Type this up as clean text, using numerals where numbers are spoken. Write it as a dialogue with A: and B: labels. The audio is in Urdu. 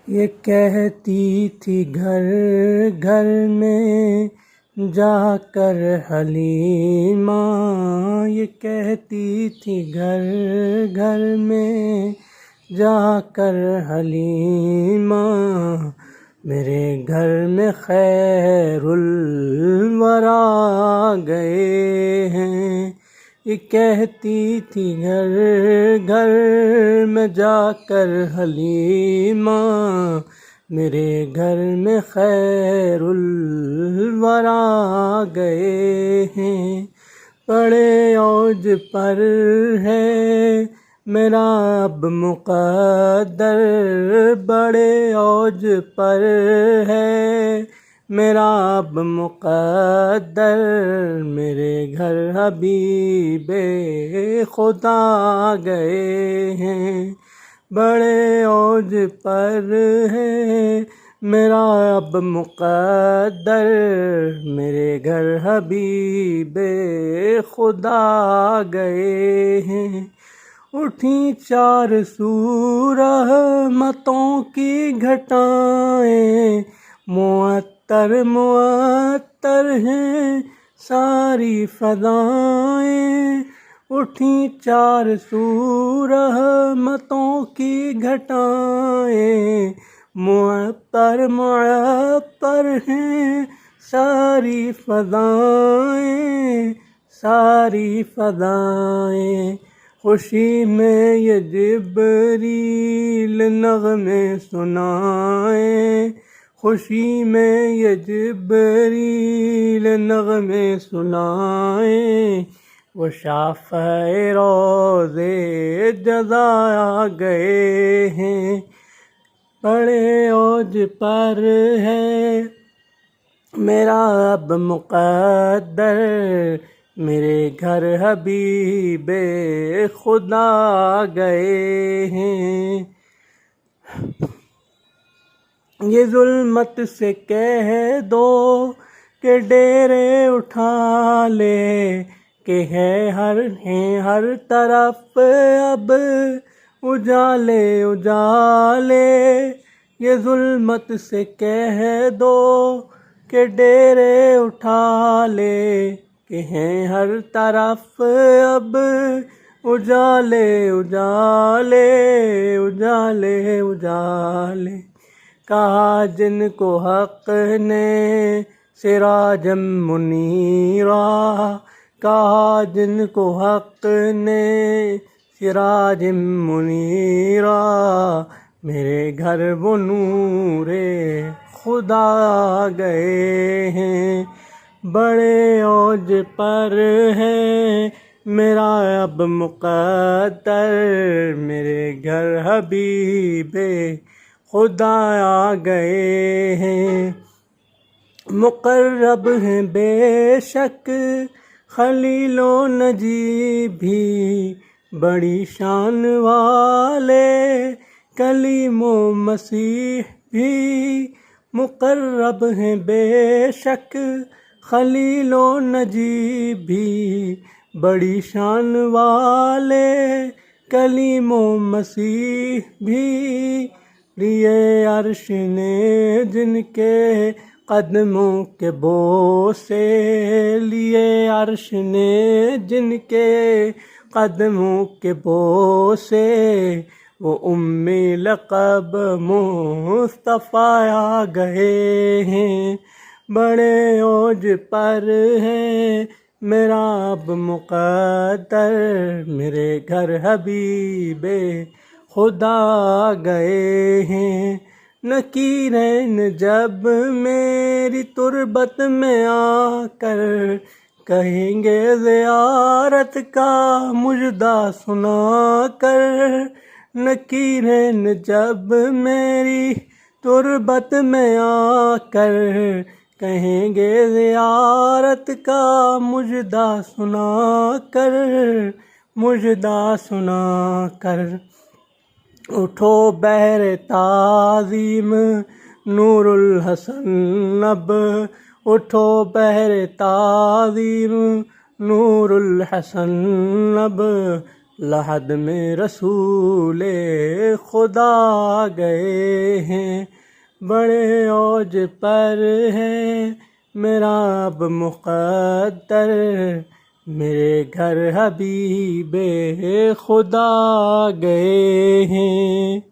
A: یہ کہتی تھی گھر گھر میں جا کر حلیمہ، یہ کہتی تھی گھر گھر میں جا کر حلیمہ، میرے گھر میں خیر الورا گئے ہیں۔ یہ کہتی تھی گھر گھر میں جا کر حلیمہ، میرے گھر میں خیر الورا گئے ہیں۔ بڑے اوج پر ہے میرا اب مقدر، بڑے اوج پر ہے میرا اب مقدر، میرے گھر حبیب خدا گئے ہیں۔ بڑے اوج پر ہے میرا اب مقدر، میرے گھر حبیب خدا گئے ہیں۔ اٹھیں چار سو رحمتوں کی گھٹائیں، معطر معطر ہیں ساری فضائیں۔ اٹھیں چار سو رحمتوں کی گھٹائیں، معطر معطر ہیں ساری فضائیں، ساری فضائیں۔ خوشی میں یہ جبریل نغمے سنائیں، خوشی میں یہ جبریل نغمے سنائیں، وہ شافع روض جزا گئے ہیں۔ بڑے اوج پر ہے میرا اب مقدر، میرے گھر حبیب خدا گئے ہیں۔ یہ ظلمت سے کہہ دو کہ ڈیرے اٹھا لے، کہ ہے ہر طرف اب اجالے اجالے۔ یہ ظلمت سے کہہ دو کہ ڈیرے اٹھا لے، کہ ہیں ہر طرف اب اجالے اجالے، اجالے اجالے۔ کہا جن کو حق نے سراجم منیرا، کہا جن کو حق نے سراجم منیرا، میرے گھر وہ نور خدا گئے ہیں۔ بڑے اوج پر ہے میرا اب مقدر، میرے گھر حبیب خدا آ گئے ہیں۔ مقرب ہیں بے شک خلیل و نجی بھی، بڑی شان والے کلیم و مسیح بھی، مقرب ہیں بے شک خلیل و نجی بھی، بڑی شان والے کلیم و مسیح بھی۔ لیے عرش نے جن کے قدموں کے بوسے، لیے عرش نے جن کے قدموں کے بوسے، وہ امی لقب مصطفیٰ آ گئے ہیں۔ بڑے اوج پر ہے میرا اب مقدر، میرے گھر حبیب خدا گئے ہیں۔ نکیرین جب میری تربت میں آ کر کہیں گے زیارت کا مژدہ سنا کر، نکیرین جب میری تربت میں آ کر کہیں گے زیارت کا مژدہ سنا کر، مژدہ سنا کر۔ اٹھو بحر تعظیم نور الحسن اب، اٹھو بحر تعظیم نور الحسن اب، لحد میں رسول خدا گئے ہیں، بڑے اوج پر ہے میرا اب مقدر، میرے گھر حبیب خدا گئے ہیں۔